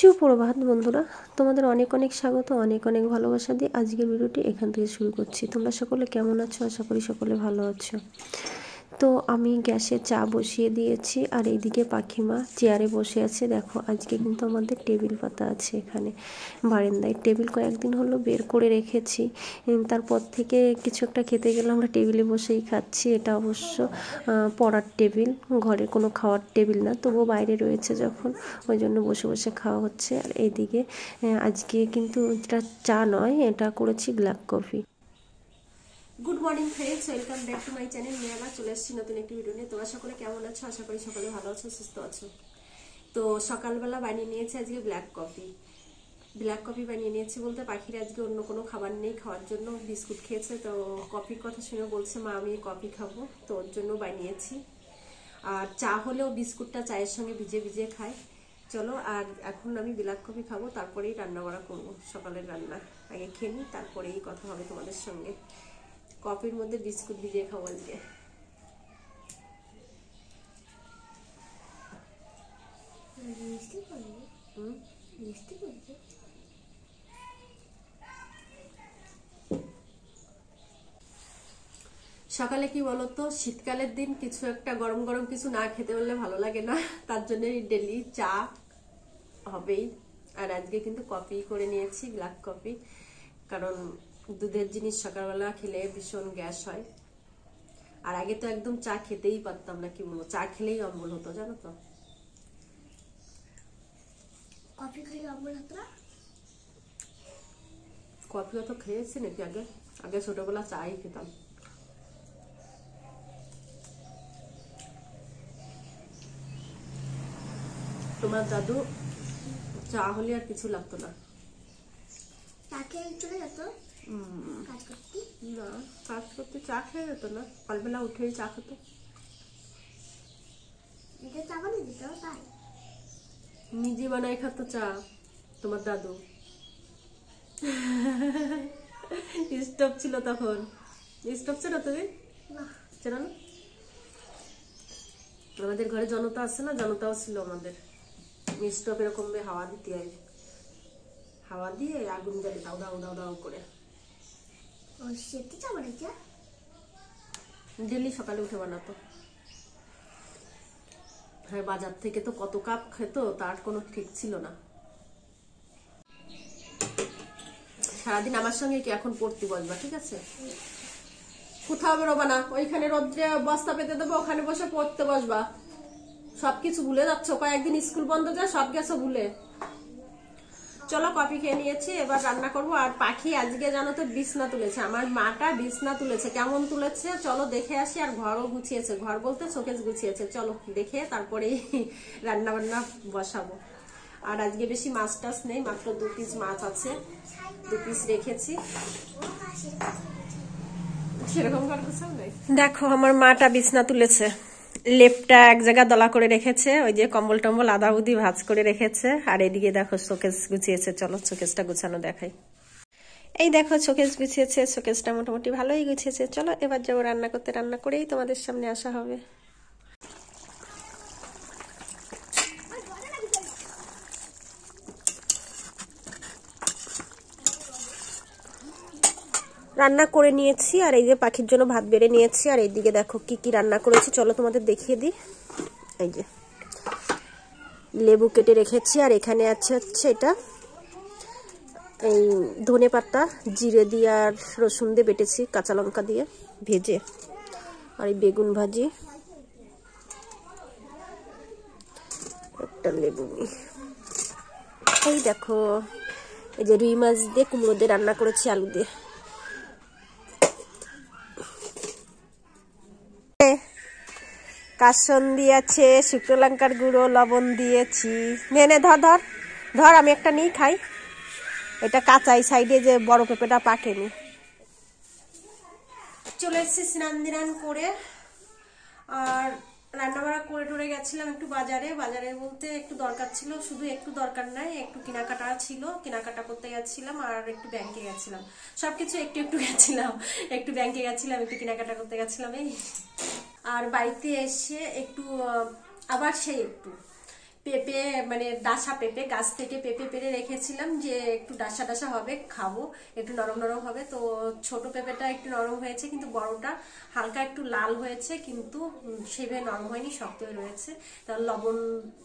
সুপ্রভাত বন্ধুরা, তোমাদের অনেক অনেক স্বাগত, অনেক অনেক ভালোবাসা দিয়ে আজকের ভিডিওটি এখান থেকে শুরু করছি। তোমরা সকলে কেমন আছো? আশা করি সকলে ভালো আছো। তো আমি গ্যাসে চা বসিয়ে দিয়েছি আর এইদিকে পাখিমা চেয়ারে বসে আছে। দেখো আজকে কিন্তু আমাদের টেবিল পাতা আছে এখানে বারান্দায়। টেবিল কয়েকদিন হলো বের করে রেখেছি, তারপর থেকে কিছু একটা খেতে গেলে আমরা টেবিলে বসেই খাচ্ছি। এটা অবশ্য পড়ার টেবিল, ঘরের কোনো খাওয়ার টেবিল না, তবুও বাইরে রয়েছে যখন ওই জন্য বসে বসে খাওয়া হচ্ছে। আর এইদিকে আজকে কিন্তু এটা চা নয়, এটা করেছি black coffee. Good morning friends, welcome back to my channel. নিয়ে আবার চলে এসেছি নতুন একটি ভিডিও নিয়ে। তোমরা সকলে কেমন আছো? আশা করি সকলে ভালো আছো, সুস্থ আছো। তো সকালবেলা বানিয়ে নিয়েছি আজকে ব্ল্যাক কফি বানিয়ে নিয়েছি বলতে পাখির আজকে অন্য কোনো খাবার নেই খাওয়ার জন্য, বিস্কুট খেয়েছে। তো কফির কথা শুনে বলছে মা আমি কফি খাবো, তো ওর জন্য বানিয়েছি। আর চা হলেও বিস্কুটটা চায়ের সঙ্গে ভিজে ভিজে খায়। চলো, আর এখন আমি ব্ল্যাক কফি খাবো, তারপরেই রান্না বাড়া করবো। সকালের রান্না আগে খেয়ে নিই, তারপরেই কথা হবে তোমাদের সঙ্গে। কফির মধ্যে বিস্কুট ভিজিয়ে খাবো আজকে। সকালে কি বলতো, শীতকালের দিন কিছু একটা গরম গরম কিছু না খেতে পারলে ভালো লাগে না, তার জন্য ডেলি চা হবেই। আর আজকে কিন্তু কফি করে নিয়েছি, ব্ল্যাক কফি, কারণ দুধের জিনিস সকালবেলা খেলে ভীষণ গ্যাস হয়। আর আগে তো একদম চা খেতেই পারতাম না, কি বলবো, চা খেলেই অম্বল হতো, জানো তো। কফি খেলে অম্বল হতো না? কফিও তো খেয়েছি নাকি আগে, আগে ছোটবেলা চাই খেতাম। তোমার দাদু চা হলে আর কিছু লাগতো না, তাকে চলে যেত কাজ করতে। না, কাজ করতে চা খেয়ে যেত না, সকালবেলা উঠেই চা খেতো। এটা চা বানিয়ে দিত তাই? নিজে বানাই খাতো চা তোমার দাদু। স্টোভ ছিল তখন, স্টোভ ছিল তুমি চেনো না? আমাদের ঘরে জনতা আছে না, জনতাও ছিল আমাদের। স্টোভ এরকম হাওয়া দিতে হয়, হাওয়া দিয়ে আগুন জ্বালে দাও দাও দাও দাও করে। ও সেটা চা বানাইছে? ডেলি সকালে উঠে বানাতো। হ্যাঁ, বাজার থেকে তো কত কাপ খেত, তার কোনো ঠিক ছিল না। সারাদিন আমার সঙ্গে কি এখন পড়তে বসবা, ঠিক আছে? কোথাও বেরোবা না, ওইখানে রোদ্রে বস্তা পেতে দেবো, ওখানে বসে পড়তে বসবা। সবকিছু ভুলে যাচ্ছ, কয়েকদিন স্কুল বন্ধ যায় সব গেছো ভুলে। চলো, কফি খেয়ে নিয়েছি, এবার রান্না করবো। আর পাখি আজকে জানো তো বিছনা তুলেছে, আমার মাটা বিছনা তুলেছে। কেমন তুলেছে চলো দেখে আসি। আর ঘরও গুছিয়েছে, ঘর বলতে শোকেস গুছিয়েছে। চলো দেখে তারপরে রান্না বান্না বসাবো। আর আজকে বেশি মাছ টাছ নেই, মাত্র 2 পিস মাছ আছে, 2 পিস রেখেছি। সেরকম দেখো আমার মাটা বিছনা তুলেছে, লেপটা এক জায়গা দলা করে রেখেছে, ওই যে কম্বল টম্বল আদা উদি ভাজ করে রেখেছে। আর এদিকে দেখো শোকেস গুছিয়েছে, চলো শোকেসটা গুছানো দেখাই। এই দেখো শোকেস গুছিয়েছে, শোকেসটা মোটামুটি ভালোই গুছিয়েছে। চলো এবার যাবো রান্না করতে, রান্না করেই তোমাদের সামনে আসা হবে। রান্না করে নিয়েছি, আর এই যে পাখির জন্য ভাত বেড়ে নিয়েছি। আর এইদিকে দেখো কি কি রান্না করেছি, চলো তোমাদের দেখিয়ে দিই। এই যে লেবু কেটে রেখেছি, আর এখানে আছে হচ্ছে এটা এই ধনে পাতা জিরে দিয়ে আর রসুন দিয়ে বেটেছি, কাঁচা লঙ্কা দিয়ে ভেজে। আর এই বেগুন ভাজি, একটা লেবু। এই দেখো এই যে রুই মাছ দিয়ে কুমড়ো দিয়ে রান্না করেছি, আলু দিয়ে। কাসন্দি আছে, শুকনো লঙ্কার গুঁড়ো, লবণ দিয়েছি। নে নে ধর ধর ধর, আমি একটা নিই খাই। এটা কাঁচাই, সাইডে যে বড় পেঁপেটা পাকেনি। চলে এসেছি স্নান দিনান করে, আর রান্না বাড়া করে টরে গেছিলাম একটু বাজারে। বাজারে বলতে একটু দরকার ছিল, শুধু একটু দরকার নাই, একটু কেনাকাটা ছিল, কেনাকাটা করতে গেছিলাম। আর একটু ব্যাংকে গেছিলাম, সবকিছু একটু একটু গেছিলাম। একটু ব্যাংকে গেছিলাম, একটু কেনাকাটা করতে গেছিলাম এই। আর বাড়িতে এসে একটু আবার সেই একটু পেঁপে মানে ডাসা পেঁপে, গাছ থেকে পেঁপে পেড়ে রেখেছিলাম যে একটু ডাসা ডাসা হবে, খাবো, একটু নরম নরম হবে। তো ছোট পেঁপেটা একটু নরম হয়েছে, কিন্তু বড়টা হালকা একটু লাল হয়েছে, কিন্তু সেভাবে নরম হয়নি, শক্ত হয়ে রয়েছে। তো লবণ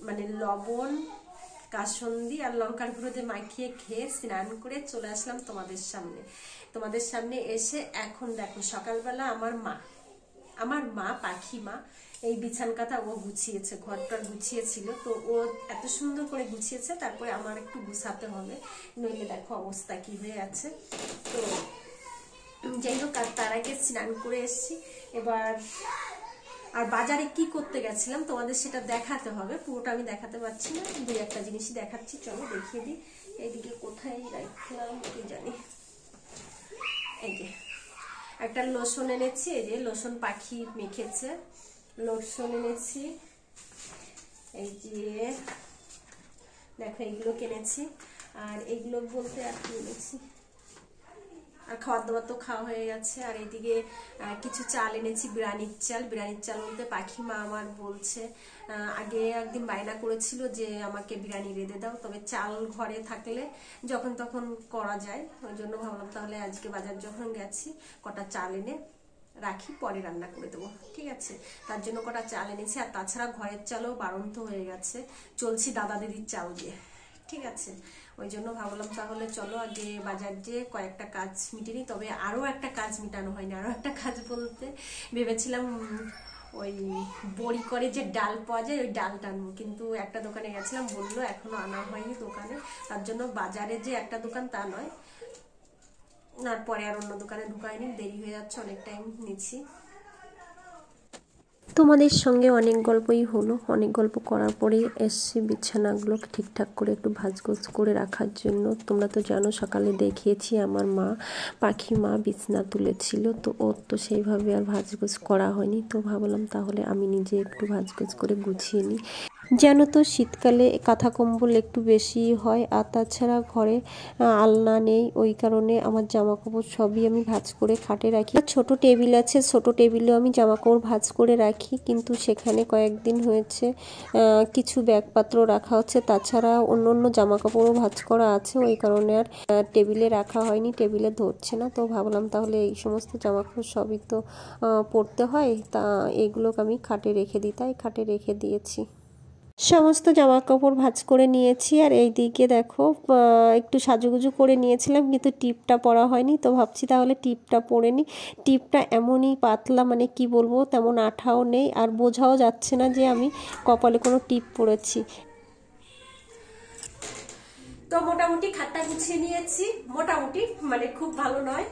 মানে লবণ কাসুন্দি আর লঙ্কার গুঁড়ো দিয়ে মাখিয়ে খেয়ে স্নান করে চলে আসলাম তোমাদের সামনে। তোমাদের সামনে এসে এখন দেখো সকালবেলা আমার মা পাখি মা এই বিছান কাঁথা ও গুছিয়েছে, ঘরটার গুছিয়েছিল, তো ও এত সুন্দর করে গুছিয়েছে, তারপরে আমার একটু গুছাতে হবে, নইলে দেখো অবস্থা কি হয়ে আছে। তো যাই হোক, আর তার আগে স্নান করে এসেছি এবার। আর বাজারে কি করতে গেছিলাম তোমাদের সেটা দেখাতে হবে, পুরোটা আমি দেখাতে পারছি না, দুই একটা জিনিসই দেখাচ্ছি, চলো দেখিয়ে দিই। এইদিকে কোথায় রাখলাম কি জানি, এই যে একটা লোশন এনেছি, এই যে লোশন পাখি মেখেছে, লোশন এনেছি, এই যে দেখো এইগুলো কিনেছি। আর এইগুলো বলতে আর কি এনেছি, আর খাওয়ার দাওয়ার তো খাওয়া হয়ে গেছে। আর এইদিকে কিছু চাল এনেছি, বিরিয়ানির চাল। বিরিয়ানির চাল বলতে পাখি মা আমার বলছে, আগে একদিন বায়না করেছিল যে আমাকে বিরিয়ানি রেঁধে দাও, তবে চাল ঘরে থাকলে যখন তখন করা যায়, ওই জন্য ভাবলাম তাহলে আজকে বাজার যখন গেছি কটা চাল এনে রাখি, পরে রান্না করে দেবো, ঠিক আছে। তার জন্য কটা চাল এনেছি। আর তাছাড়া ঘরের চালও বাড়ন্ত হয়ে গেছে, চলছি দাদা দিদির চাল দিয়ে, ঠিক আছে। ওই জন্য ভাবলাম তাহলে চলো আগে বাজার যেয়ে কয়েকটা কাজ মিটিনি। তবে আরো একটা কাজ মিটানো হয়নি, আরো একটা কাজ বলতে ভেবেছিলাম ওই বড়ি করে যে ডাল পাওয়া যায় ওই ডালটা আনবো, কিন্তু একটা দোকানে গেছিলাম, বললো এখনো আনা হয়নি দোকানে। তার জন্য বাজারে যে একটা দোকান তা নয়, আর পরে আর অন্য দোকানে ঢুকায়নি, দেরি হয়ে যাচ্ছে, অনেক টাইম নিচ্ছি। তোমাদের সঙ্গে অনেক গল্পই হলো, অনেক গল্প করার পরে এসছি বিছানাগুলো ঠিকঠাক করে একটু ভাঁজগোজ করে রাখার জন্য। তোমরা তো জানো সকালে দেখিয়েছি আমার মা পাখি মা বিছানা তুলেছিল, তো ওর তো সেইভাবে আর ভাঁজগোজ করা হয়নি, তো ভাবলাম তাহলে আমি নিজে একটু ভাঁজগোজ করে গুছিয়ে নিই। জানো তো শীতকালে কাঁথা কম্বল একটু বেশি হয়, আর তাছাড়া ঘরে আলনা নেই, ওই কারণে আমার জামা কাপড় সবই আমি ভাঁজ করে খাটে রাখি। ছোট টেবিল আছে, ছোট টেবিলেও আমি জামা কাপড় ভাঁজ করে রাখি, কিন্তু সেখানে কয়েকদিন হয়েছে কিছু ব্যাগপত্র রাখা হচ্ছে, তাছাড়া অন্য অন্য জামা কাপড়ও ভাঁজ করা আছে, ওই কারণে আর টেবিলে রাখা হয়নি, টেবিলে ধরছে না। তো ভাবলাম তাহলে এই সমস্ত জামা কাপড় সবই তো পরতে হয়, তা এইগুলোকে আমি খাটে রেখে দিই, তাই খাটে রেখে দিয়েছি। সমস্ত জামা কাপড় ভাঁজ করে নিয়েছি। আর এই দিকে দেখো একটু সাজুগুজু করে নিয়েছিলাম, কিন্তু টিপটা পরা হয়নি, তো ভাবছি তাহলে টিপটা পরে নিই। টিপটা এমনই পাতলা, মানে কি বলবো, তেমন আঠাও নেই, আর বোঝাও যাচ্ছে না যে আমি কপালে কোনো টিপ পরেছি। তো মোটামুটি খাটটা গুছিয়ে নিয়েছি, মোটামুটি মানে খুব ভালো নয়,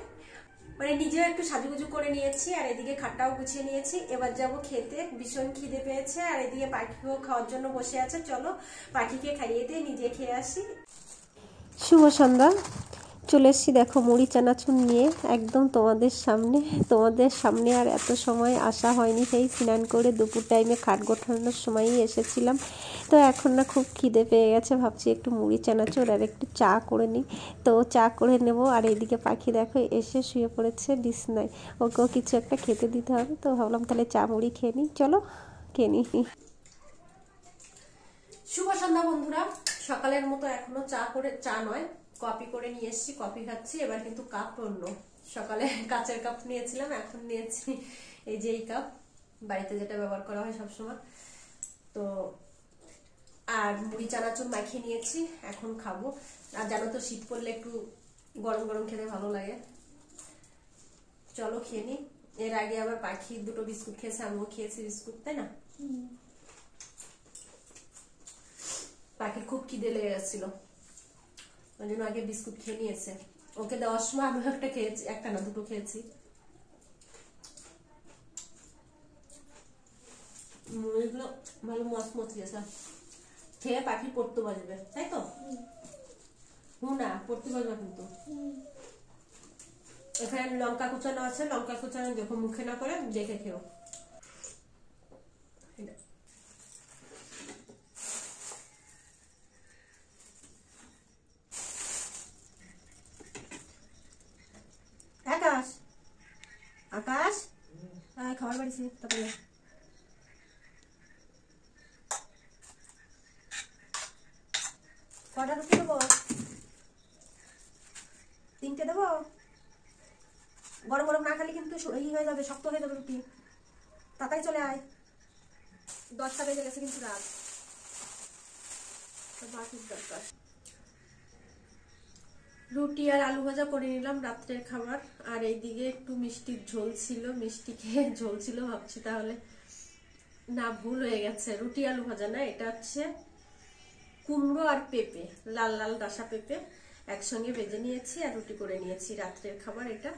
মানে নিজেও একটু সাজুগুজু করে নিয়েছি। আর এদিকে খাটটাও গুছিয়ে নিয়েছি, এবার যাবো খেতে, ভীষণ খিদে পেয়েছে। আর এদিকে পাখিও খাওয়ার জন্য বসে আছে, চলো পাখিকে খাইয়ে দিয়ে নিজে খেয়ে আসি। শুভ সন্ধ্যা, চলে এসেছি দেখো মুড়ি চানাচুর নিয়ে একদম তোমাদের সামনে। আর এত সময় আসা হয়নি, সেই স্নান করে দুপুর টাইমে খাট গোঠানোর সময়ই এসেছিলাম। তো এখন না খুব খিদে পেয়ে গেছে, ভাবছি একটু মুড়ি চানাচুর আর একটু চা করে নিই, তো চা করে নেব। আর এইদিকে পাখি দেখো এসে শুয়ে পড়েছে বিছনায়, ওকেও কিছু একটা খেতে দিতে হবে, তো ভাবলাম তাহলে চা মুড়ি খেয়ে নিই, চলো খেয়ে নিই। শুভ সন্ধ্যা বন্ধুরা, সকালের মতো এখনো চা নয় কফি করে নিয়ে এসেছি, কফি খাচ্ছি। এবার কিন্তু কাপ অন্য, সকালে কাচের কাপ নিয়েছিলাম, এখন নিয়েছি এই যে এই কাপ, বাড়িতে যেটা ব্যবহার করা হয় সবসময়। তো আর মুড়ি চানাচুর মাখিয়ে নিয়েছি, এখন খাবো। আর জানো তো শীত পড়লে একটু গরম গরম খেতে ভালো লাগে, চলো খেয়ে নি। এর আগে আবার পাখি দুটো বিস্কুট খেয়েছে, আমিও খেয়েছি বিস্কুট, তাই না? পাখির খুব খিদে লেগে গেছিল, ওই জন্য আগে বিস্কুট খেয়ে নিয়েছে। ওকে দেওয়ার সময় আমিও একটা খেয়েছি, একটা না দুটো খেয়েছি। মুড়িগুলো ভালো মচমচ গেছে, খেয়ে পাখি পড়তে বসবে, তাই তো? না পড়তে বসবে কিন্তু। এখানে লঙ্কা কুচানো আছে, লঙ্কা কুচানো দেখো মুখে না করে দেখে খেও। আকাশ আকাশ খাবার বাড়িছে, তারপরে কটা রুটি দেবো? 3টে দেবো? গরম গরম না খালি কিন্তু হয়ে যাবে, শক্ত হয়ে যাবে রুটি। তাড়াতাড়ি চলে আয়, 10টা বেজে গেছে কিন্তু রাত। বাকির দরকার। রুটি আর আলু ভাজা করে নিলাম রাত্রের খাবার। আর এইদিকে একটু মিষ্টির ঝোল ছিল, মিষ্টি খেয়ে ঝোল ছিল, ভাবছি তাহলে না ভুল হয়ে গেছে, রুটি আলু ভাজা না, এটা হচ্ছে কুমড়ো আর পেঁপে, লাল লাল ডাসা পেঁপে একসঙ্গে ভেজে নিয়েছি আর রুটি করে নিয়েছি, রাত্রের খাবার এটা।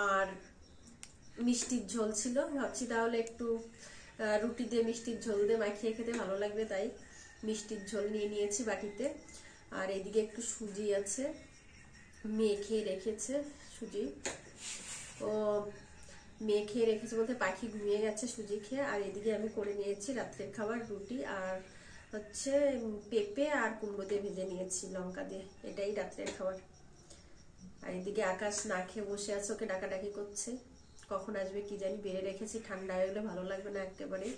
আর মিষ্টির ঝোল ছিল, ভাবছি তাহলে একটু রুটি দিয়ে মিষ্টির ঝোল দিয়ে মাখিয়ে খেতে ভালো লাগবে, তাই মিষ্টির ঝোল নিয়ে নিয়েছি বাটিতে। আর এদিকে একটু সুজি আছে, মেখে রেখেছে সুজি, ও মেখে রেখেছে বলতে পাখি ঘুমিয়ে গেছে সুজি খেয়ে। আর এদিকে আমি করে নিয়েছি রাত্রের খাবার, রুটি আর হচ্ছে পেঁপে আর কুমড়ো দিয়ে ভেজে নিয়েছি লঙ্কা দিয়ে, এটাই রাত্রের খাবার। আর এদিকে আকাশ না খেয়ে বসে আছে, ওকে ডাকাডাকি করছে, কখন আসবে কি জানি, বেড়ে রেখেছি, ঠান্ডা হয়ে গেলে ভালো লাগবে না একেবারে,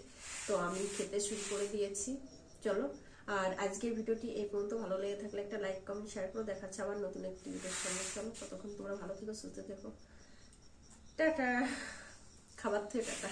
তো আমি খেতে শুরু করে দিয়েছি। চলো, আর আজকের ভিডিওটি এই পর্যন্ত। ভালো লেগে থাকলে একটা লাইক কমেন্ট শেয়ার করে দেখাচ্ছে আবার নতুন একটি ভিডিওর সঙ্গে। চলো, ততক্ষণ তোমরা ভালো থেকো, সুস্থ থেকো, টাটা। খাবার থেকে টাটা।